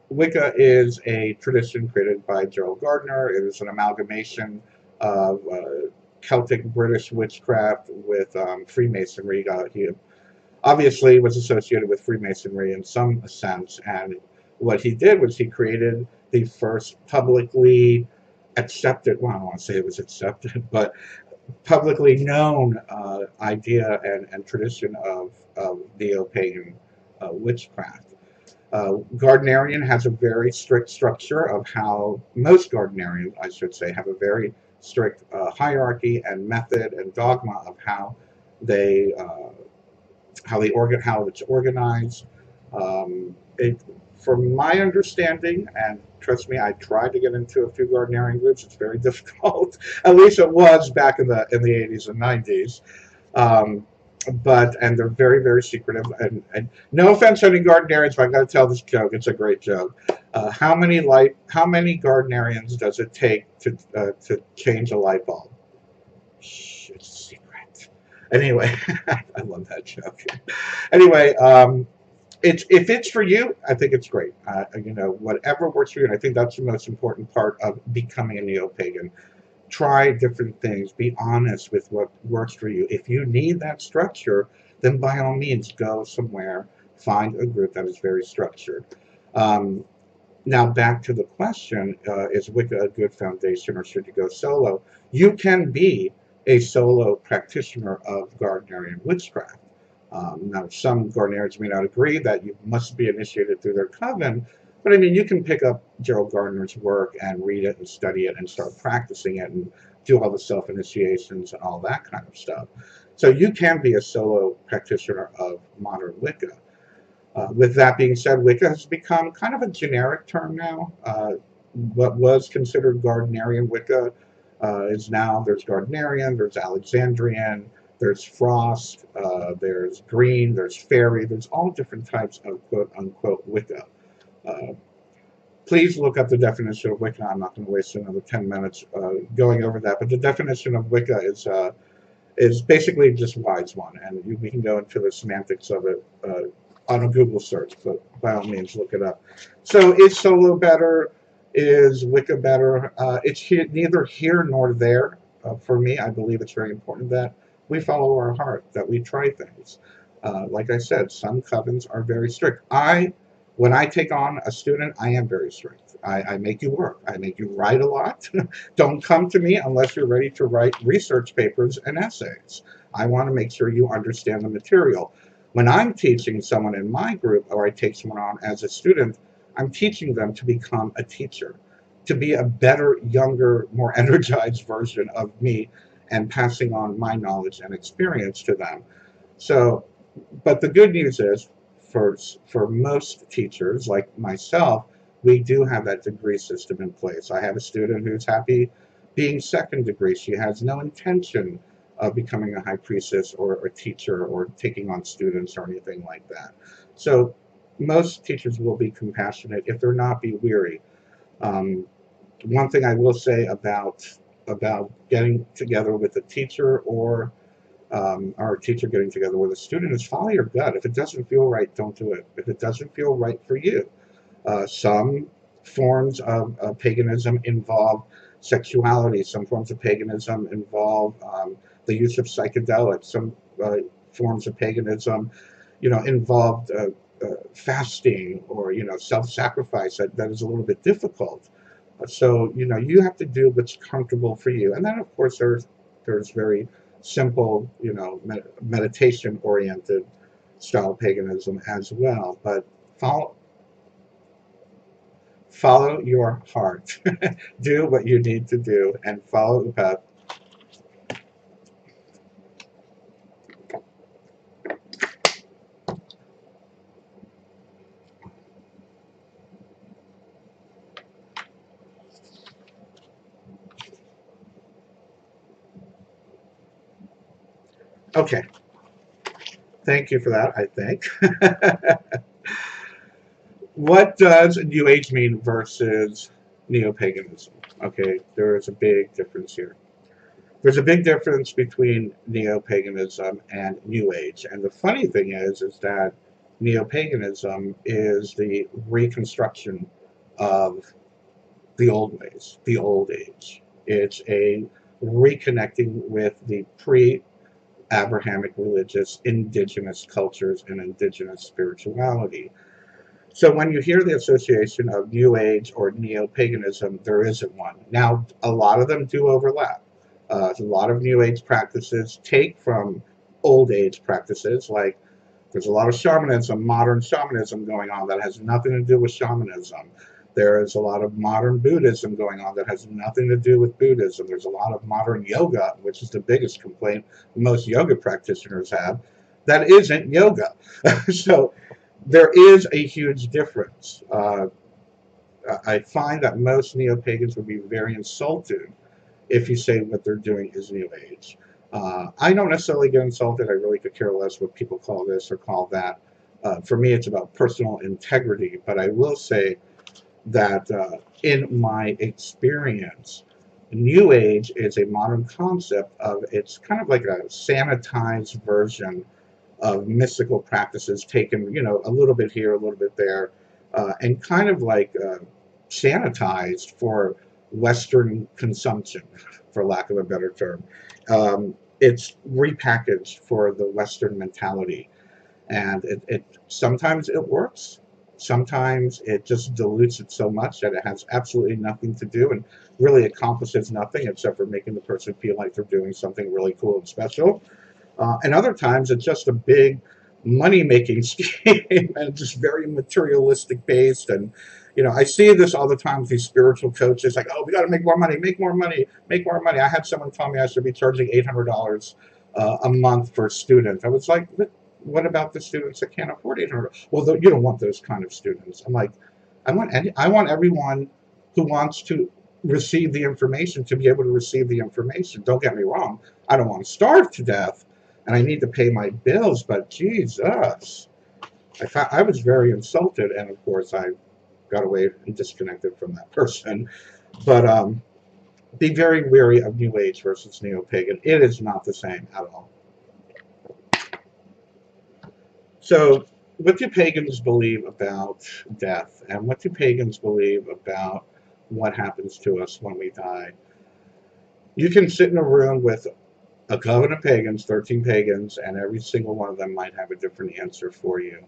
Wicca is a tradition created by Gerald Gardner. It is an amalgamation of Celtic British witchcraft with Freemasonry. He obviously was associated with Freemasonry in some sense, and what he did was he created the first publicly accepted, well, I don't want to say it was accepted, but publicly known idea and tradition of neo-pagan witchcraft. Gardnerian has a very strict structure of how most Gardnerians, I should say, have a very strict hierarchy and method and dogma of they how it's organized. It, from my understanding, and trust me, I tried to get into a few Gardnerian groups. It's very difficult. At least it was back in the 80s and 90s. Um, and they're very, very secretive. And no offense to any Gardnerians, but I got to tell this joke. It's a great joke. How many Gardnerians does it take to change a light bulb? Shh, it's a secret. Anyway, I love that joke. Anyway, if it's for you, I think it's great. Whatever works for you, and I think that's the most important part of becoming a neo-pagan. Try different things. Be honest with what works for you. If you need that structure, then by all means go somewhere, find a group that is very structured. Now back to the question, is Wicca a good foundation or should you go solo? You can be a solo practitioner of Gardnerian witchcraft. Now some Gardnerians may not agree that you must be initiated through their coven, but I mean, you can pick up Gerald Gardner's work and read it and study it and start practicing it and do all the self-initiations and all that kind of stuff. So you can be a solo practitioner of modern Wicca. With that being said, Wicca has become kind of a generic term now. What was considered Gardnerian Wicca is now there's Gardnerian, there's Alexandrian, there's Frost, there's Green, there's Fairy, there's all different types of quote-unquote Wicca. Please look up the definition of Wicca. I'm not going to waste another 10 minutes going over that, but the definition of Wicca is basically just Wise One, and we can go into the semantics of it on a Google search, but by all means look it up. So is solo better? Is Wicca better? It's neither here nor there. For me, I believe it's very important that we follow our heart, that we try things. Like I said, some covens are very strict. When I take on a student, I am very strict. I make you work. I make you write a lot. Don't come to me unless you're ready to write research papers and essays. I want to make sure you understand the material. When I'm teaching someone in my group, or I take someone on as a student, I'm teaching them to become a teacher, to be a better, younger, more energized version of me and passing on my knowledge and experience to them. So, but the good news is, for most teachers like myself, we do have that degree system in place. I have a student who's happy being second degree. She has no intention of becoming a high priestess or a teacher or taking on students or anything like that. So most teachers will be compassionate. If they're not, be weary. One thing I will say about getting together with a teacher or a teacher getting together with a student is follow your gut. If it doesn't feel right, don't do it. If it doesn't feel right for you, some forms of paganism involve sexuality. Some forms of paganism involve the use of psychedelics. Some forms of paganism, involved fasting or self-sacrifice that is a little bit difficult. So you have to do what's comfortable for you, and then of course there's very simple meditation oriented style paganism as well. But follow your heart. Do what you need to do and follow the path. Okay, thank you for that, I think. What does New Age mean versus Neo-Paganism? Okay, there is a big difference here. There's a big difference between Neo-Paganism and New Age. And the funny thing is that Neo-Paganism is the reconstruction of the old ways, the old age. It's a reconnecting with the pre-Abrahamic religious indigenous cultures and indigenous spirituality. So when you hear the association of New Age or Neo-Paganism, there isn't one. Now, a lot of them do overlap. A lot of New Age practices take from Old Age practices, like there's a lot of shamanism, modern shamanism going on that has nothing to do with shamanism. There is a lot of modern Buddhism going on that has nothing to do with Buddhism. There's a lot of modern yoga, which is the biggest complaint most yoga practitioners have, that isn't yoga. So there is a huge difference. I find that most neo-pagans would be very insulted if you say what they're doing is New Age. I don't necessarily get insulted. I really could care less what people call this or call that. For me, it's about personal integrity. But I will say that in my experience, New Age is a modern concept of, it's kind of like a sanitized version of mystical practices taken, a little bit here, a little bit there, and kind of like sanitized for Western consumption, for lack of a better term. It's repackaged for the Western mentality, and it sometimes it works. Sometimes it just dilutes it so much that it has absolutely nothing to do and really accomplishes nothing except for making the person feel like they're doing something really cool and special. And other times it's just a big money-making scheme and just very materialistic based. And, I see this all the time with these spiritual coaches, like, oh, we got to make more money, make more money, make more money. I had someone tell me I should be charging $800 a month for students. I was like, what about the students that can't afford $800? Well, you don't want those kind of students. I'm like, I want everyone who wants to receive the information to be able to receive the information. Don't get me wrong. I don't want to starve to death, and I need to pay my bills, but Jesus, I was very insulted, and of course I got away and disconnected from that person. But be very wary of New Age versus Neo-Pagan. It is not the same at all. So what do pagans believe about death, and what do pagans believe about what happens to us when we die? You can sit in a room with a coven of pagans, 13 pagans, and every single one of them might have a different answer for you.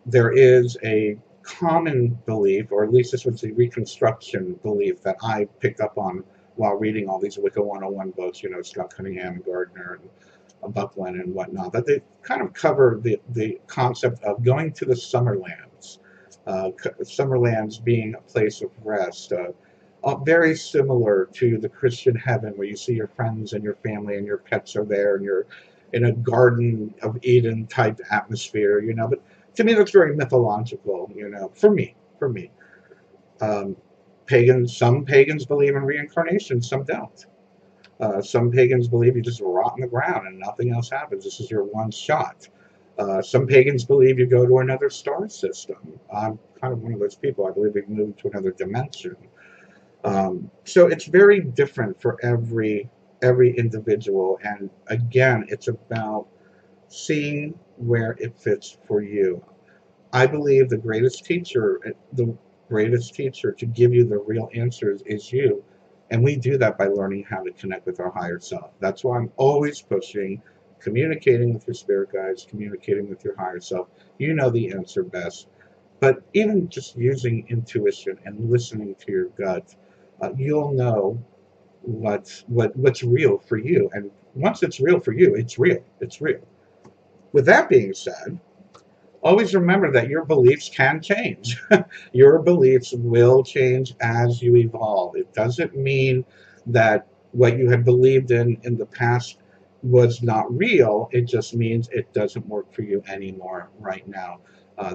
There is a common belief, or at least this was a Reconstruction belief that I picked up on while reading all these Wicca 101 books, Scott Cunningham and Gardner and Buckland and whatnot, that they kind of cover the concept of going to the Summerlands, Summerlands being a place of rest, very similar to the Christian heaven where you see your friends and your family and your pets are there and you're in a Garden of Eden type atmosphere, but to me that's very mythological, for me. Some pagans believe in reincarnation, some don't. Some pagans believe you just rot in the ground and nothing else happens. This is your one shot. Some pagans believe you go to another star system. I'm kind of one of those people. I believe we move to another dimension. So it's very different for every individual. And again, it's about seeing where it fits for you. I believe the greatest teacher to give you the real answers is you. And we do that by learning how to connect with our higher self. That's why I'm always pushing communicating with your spirit guides, communicating with your higher self. You know the answer best. But even just using intuition and listening to your gut, you'll know what's real for you. And once it's real for you, it's real. It's real. With that being said, always remember that your beliefs can change. Your beliefs will change as you evolve. It doesn't mean that what you had believed in the past was not real. It just means it doesn't work for you anymore right now.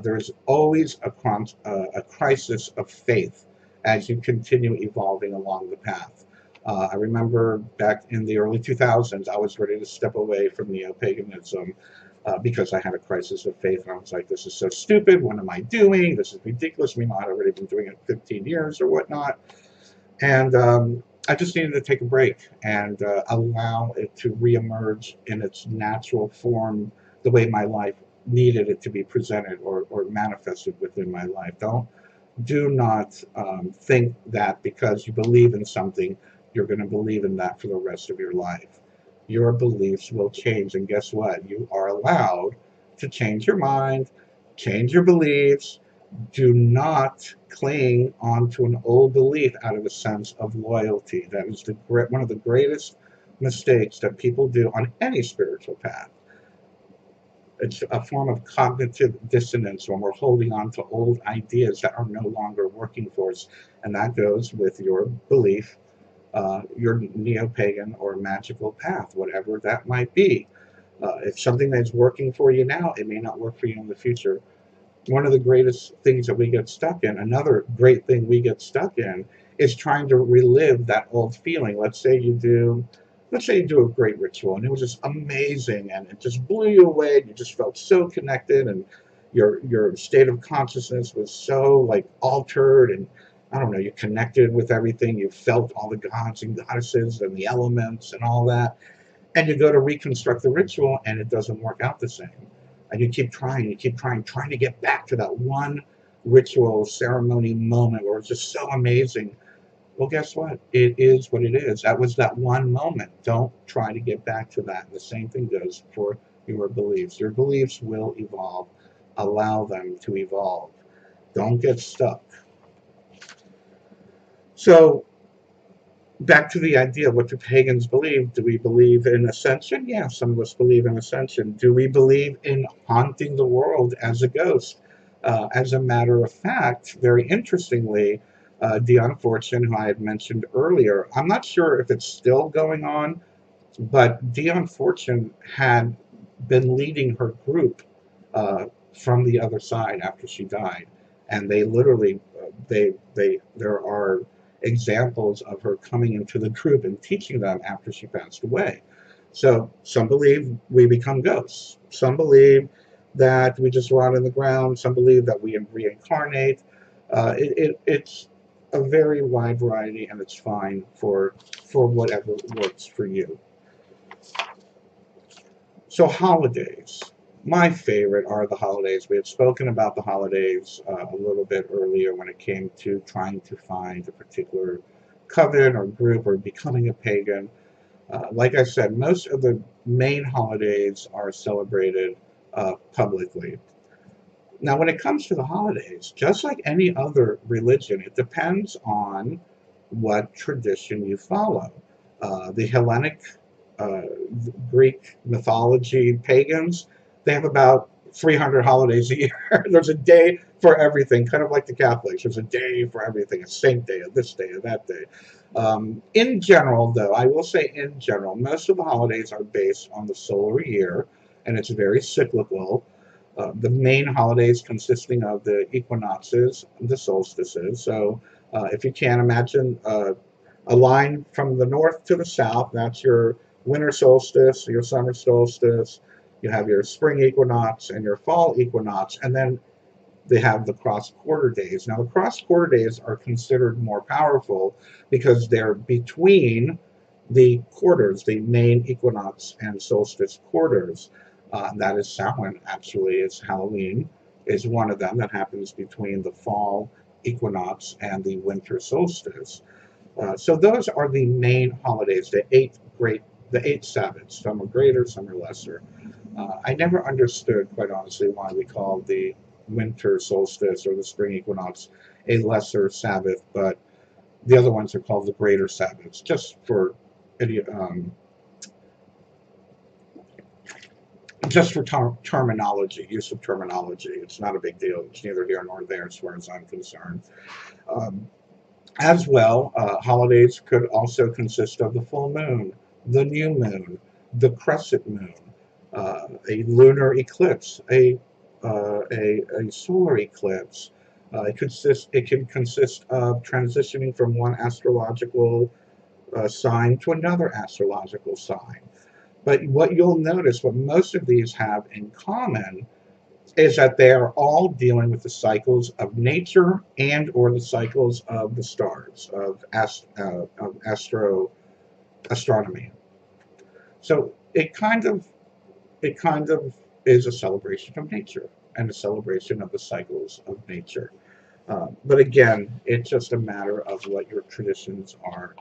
There's always a crisis of faith as you continue evolving along the path. I remember back in the early 2000s, I was ready to step away from neo-paganism because I had a crisis of faith, and I was like, this is so stupid. What am I doing? This is ridiculous. Meanwhile, I'd already been doing it 15 years or whatnot. And I just needed to take a break and allow it to reemerge in its natural form, the way my life needed it to be presented or manifested within my life. Do not think that because you believe in something, you're going to believe in that for the rest of your life. Your beliefs will change, and guess what? You are allowed to change your mind, change your beliefs. Do not cling onto an old belief out of a sense of loyalty. That is one of the greatest mistakes that people do on any spiritual path. It's a form of cognitive dissonance when we're holding on to old ideas that are no longer working for us. And that goes with your belief, your neo-pagan or magical path, whatever that might be. If something that's working for you now, it may not work for you in the future. One of the greatest things that we get stuck in, another great thing we get stuck in, is trying to relive that old feeling. Let's say you do a great ritual and it was just amazing and it just blew you away and you just felt so connected and your state of consciousness was so like altered, and I don't know, you connected with everything, you felt all the gods and goddesses and the elements and all that, and you go to reconstruct the ritual and it doesn't work out the same. And you keep trying, trying to get back to that one ritual ceremony moment where it's just so amazing. Well, guess what? It is what it is. That was that one moment. Don't try to get back to that. The same thing goes for your beliefs. Your beliefs will evolve. Allow them to evolve. Don't get stuck. So, back to the idea, what do pagans believe? Do we believe in ascension? Yeah, some of us believe in ascension. Do we believe in haunting the world as a ghost? As a matter of fact, very interestingly, Dion Fortune, who I had mentioned earlier, I'm not sure if it's still going on, but Dion Fortune had been leading her group from the other side after she died, and they literally, there are examples of her coming into the group and teaching them after she passed away. So some believe we become ghosts. Some believe that we just rot in the ground. Some believe that we reincarnate. It's a very wide variety, and it's fine for whatever works for you. So holidays. My favorite are the holidays. We had spoken about the holidays a little bit earlier when it came to trying to find a particular coven or group or becoming a pagan. Like I said, most of the main holidays are celebrated publicly. Now, when it comes to the holidays, just like any other religion, it depends on what tradition you follow. The Hellenic, uh, Greek mythology pagans, they have about 300 holidays a year. There's a day for everything, kind of like the Catholics. There's a day for everything, a saint day, a this day, a that day. In general, though, I will say in general, most of the holidays are based on the solar year, and it's very cyclical. The main holidays consisting of the equinoxes, the solstices. So if you can imagine a line from the north to the south, that's your winter solstice, your summer solstice. You have your spring equinox and your fall equinox, and then they have the cross-quarter days. Now, the cross-quarter days are considered more powerful because they're between the quarters, the main equinox and solstice quarters. That is Samhain, actually. It's Halloween is one of them that happens between the fall equinox and the winter solstice. So those are the main holidays, the eight Sabbats. Some are greater, some are lesser. I never understood, quite honestly, why we call the winter solstice or the spring equinox a lesser Sabbath, but the other ones are called the greater Sabbats, um, just for terminology, use of terminology. It's not a big deal. It's neither here nor there, as far as I'm concerned. Um, As well, holidays could also consist of the full moon, the new moon, the crescent moon, a lunar eclipse, a solar eclipse. It can consist of transitioning from one astrological sign to another astrological sign. But what you'll notice, what most of these have in common, is that they are all dealing with the cycles of nature and or the cycles of the stars, of astronomy. So it kind of is a celebration of nature and a celebration of the cycles of nature. But again, it's just a matter of what your traditions are.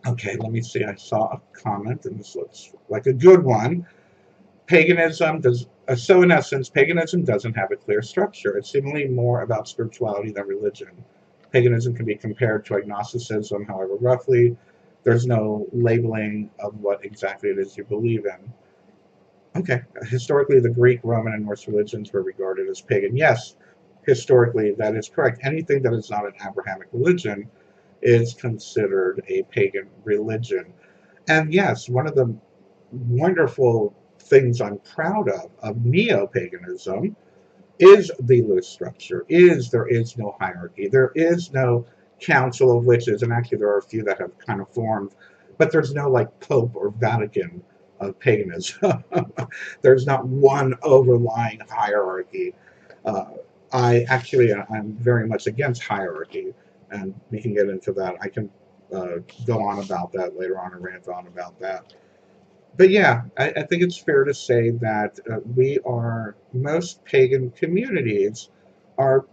Okay, let me see. I saw a comment, and this looks like a good one. Paganism does so in essence, paganism doesn't have a clear structure. It's seemingly more about spirituality than religion. Paganism can be compared to agnosticism, however, roughly. There's no labeling of what exactly it is you believe in. Okay, historically, the Greek, Roman, and Norse religions were regarded as pagan. Yes, historically, that is correct. Anything that is not an Abrahamic religion is considered a pagan religion. And yes, one of the wonderful things I'm proud of neo-paganism is the loose structure, is there is no hierarchy, there is no council of witches, and actually there are a few that have kind of formed, but there's no like Pope or Vatican of paganism. There's not one overlying hierarchy. Uh, I'm very much against hierarchy, and we can get into that. I can go on about that later on and rant on about that. But yeah, I think it's fair to say that most pagan communities are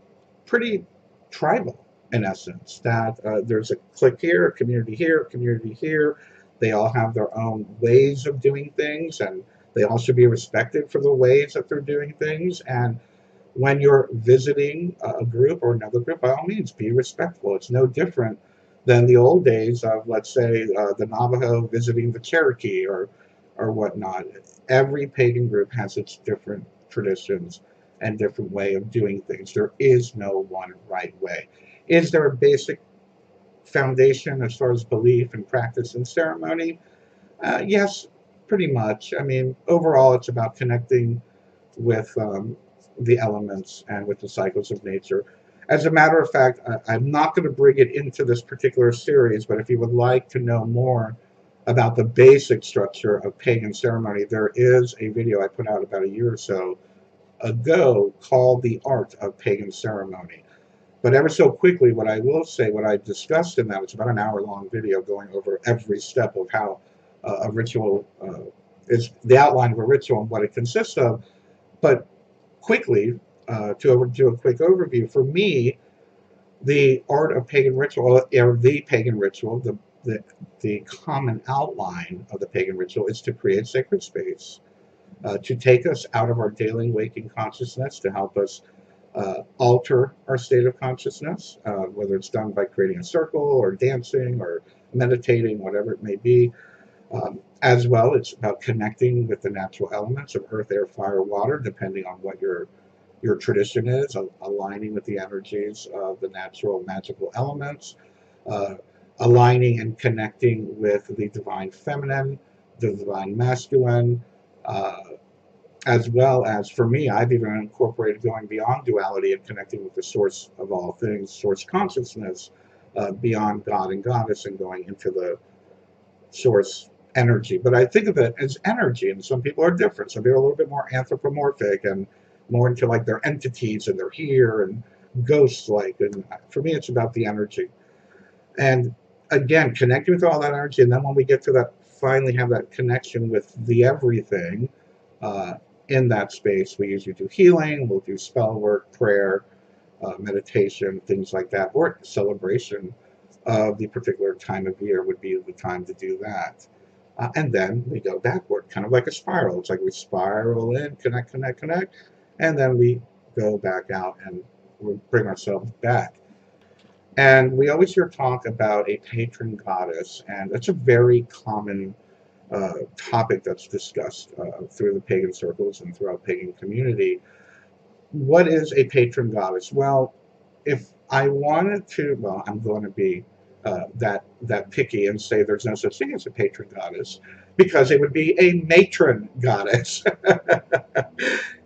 pretty tribal in essence. That there's a clique here, a community here, a community here. They all have their own ways of doing things, and they all should be respected for the ways that they're doing things. And when you're visiting a group or another group, by all means, be respectful. It's no different than the old days of, let's say, the Navajo visiting the Cherokee or whatnot. Every pagan group has its different traditions and different way of doing things. There is no one right way. Is there a basic foundation as far as belief and practice and ceremony? Yes, pretty much. I mean, overall, it's about connecting with the elements and with the cycles of nature. As a matter of fact, I'm not going to bring it into this particular series, but if you would like to know more about the basic structure of pagan ceremony, there is a video I put out about a year or so ago called The Art of Pagan Ceremony. But ever so quickly, what I will say, what I discussed in that, it's about an hour-long video going over every step of how a ritual is the outline of a ritual and what it consists of. But quickly, to do a quick overview, for me, the art of pagan ritual, or the pagan ritual, the common outline of the pagan ritual is to create sacred space, to take us out of our daily waking consciousness, to help us alter our state of consciousness, whether it's done by creating a circle or dancing or meditating, whatever it may be. As well, it's about connecting with the natural elements of earth, air, fire, water, depending on what your tradition is, aligning with the energies of the natural magical elements, uh, aligning and connecting with the divine feminine, the divine masculine, uh, as well as, for me, I've even incorporated going beyond duality and connecting with the source of all things, source consciousness, beyond God and Goddess, and going into the source energy. But I think of it as energy, and some people are different. Some people are a little bit more anthropomorphic and more into like their entities and they're here and ghosts like. And for me, it's about the energy. And again, connecting with all that energy, and then when we get to that, finally have that connection with the everything uh, in that space, we usually do healing, we'll do spell work, prayer, meditation, things like that, or celebration of the particular time of year would be the time to do that. And then we go backward, kind of like a spiral. It's like we spiral in, connect, connect, connect, and then we go back out and we bring ourselves back. And we always hear talk about a patron goddess, and that's a very common topic that's discussed through the pagan circles and throughout pagan community. What is a patron goddess? Well, if I wanted to, well, I'm going to be that picky and say there's no such thing as a patron goddess, because it would be a matron goddess.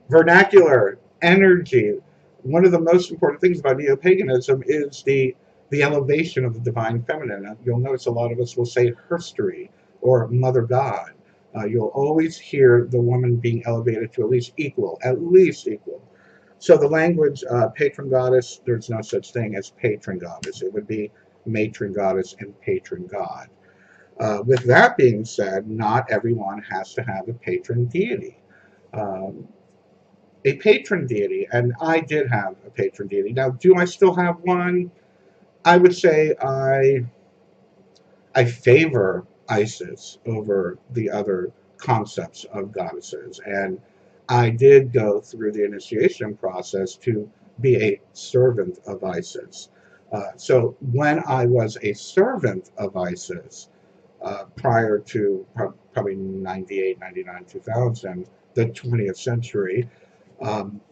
Vernacular, energy. One of the most important things about neo-paganism is the elevation of the divine feminine. You'll notice a lot of us will say herstory or mother god. You'll always hear the woman being elevated to at least equal, at least equal. So the language, patron goddess, there's no such thing as patron goddess. It would be matron goddess and patron god. With that being said, not everyone has to have a patron deity. Um, a patron deity, and I did have a patron deity. Now, do I still have one? I would say I favor Isis over the other concepts of goddesses, and I did go through the initiation process to be a servant of Isis. So when I was a servant of Isis, prior to probably 98, 99, 2000, the 20th century,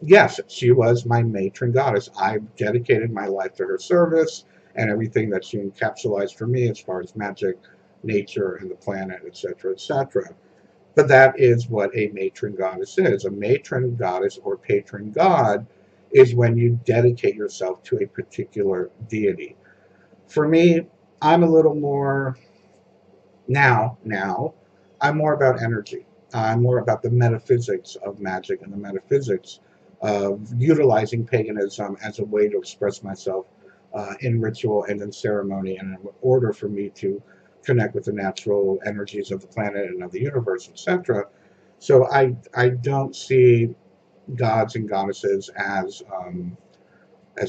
yes, she was my matron goddess. I dedicated my life to her service and everything that she encapsulates for me as far as magic, nature, and the planet, etc., etc. But that is what a matron goddess is. A matron goddess or patron god is when you dedicate yourself to a particular deity. For me, I'm a little more now, I'm more about energy. I'm more about the metaphysics of magic and the metaphysics of utilizing paganism as a way to express myself in ritual and in ceremony, and in order for me to connect with the natural energies of the planet and of the universe, etc. So I don't see gods and goddesses as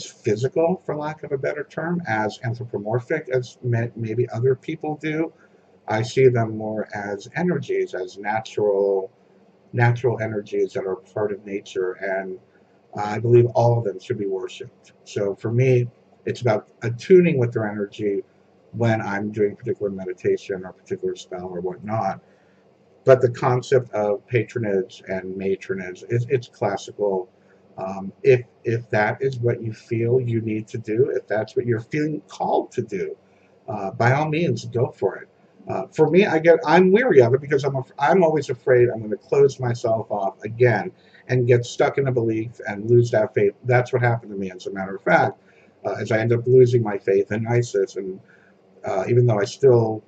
physical, for lack of a better term, as anthropomorphic as maybe other people do. I see them more as energies, as natural energies that are part of nature, and I believe all of them should be worshipped. So for me, it's about attuning with their energy when I'm doing particular meditation or particular spell or whatnot. But the concept of patronage and matronage is it's classical. If that is what you feel you need to do, if that's what you're feeling called to do, by all means, go for it. For me, I'm weary of it because I'm always afraid I'm going to close myself off again and get stuck in a belief and lose that faith. That's what happened to me, as a matter of fact, as I end up losing my faith in Isis, and even though I still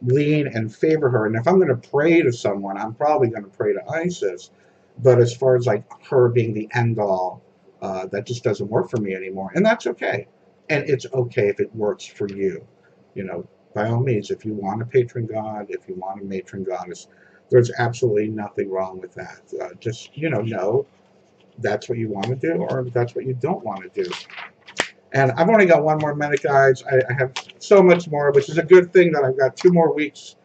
lean and favor her, and if I'm going to pray to someone, I'm probably going to pray to Isis. But as far as like her being the end all, that just doesn't work for me anymore, and that's okay. And it's okay if it works for you. You know, by all means, if you want a patron god, if you want a matron goddess, there's absolutely nothing wrong with that. Just know that's what you want to do, or that's what you don't want to do. And I've only got one more minute, guys. I have so much more, which is a good thing that I've got 2 more weeks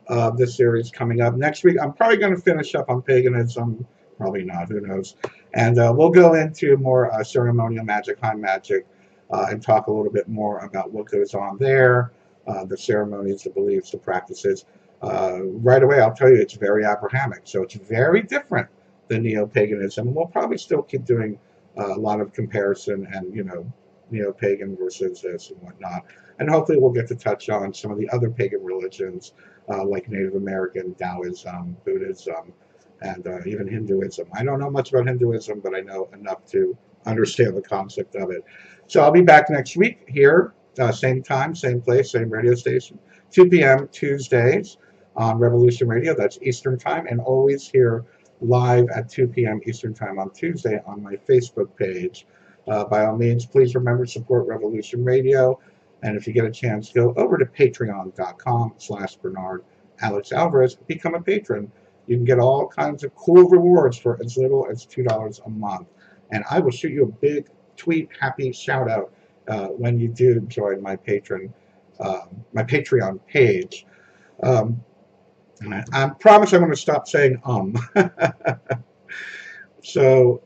of this series coming up. Next week, I'm probably going to finish up on paganism. Probably not, who knows. And we'll go into more ceremonial magic, high magic, and talk a little bit more about what goes on there, the ceremonies, the beliefs, the practices. Right away, I'll tell you it's very Abrahamic. So it's very different than neo-paganism. And we'll probably still keep doing a lot of comparison and, neo-pagan versus this and whatnot. And hopefully we'll get to touch on some of the other pagan religions, like Native American, Taoism, Buddhism, and even Hinduism. I don't know much about Hinduism, but I know enough to understand the concept of it. So I'll be back next week here, same time, same place, same radio station, 2 p.m. Tuesdays on Revolution Radio. That's Eastern Time, and always here live at 2 p.m. Eastern Time on Tuesday on my Facebook page. By all means, please remember to support Revolution Radio. And if you get a chance, go over to patreon.com/Bernard Alex Alvarez. Become a patron. You can get all kinds of cool rewards for as little as $2 a month. And I will shoot you a big tweet, happy shout out when you do join my Patreon page. I promise I'm going to stop saying So,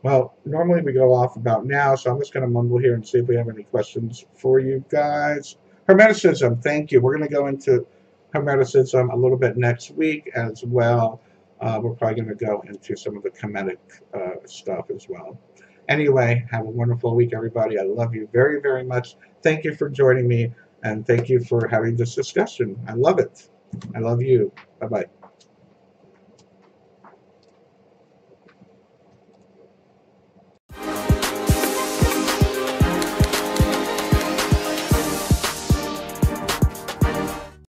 well, normally we go off about now, so I'm just going to mumble here and see if we have any questions for you guys. Hermeticism, thank you. We're going to go into Hermeticism a little bit next week as well. We're probably going to go into some of the Kemetic stuff as well. Anyway, have a wonderful week, everybody. I love you very, very much. Thank you for joining me, and thank you for having this discussion. I love it. I love you. Bye-bye.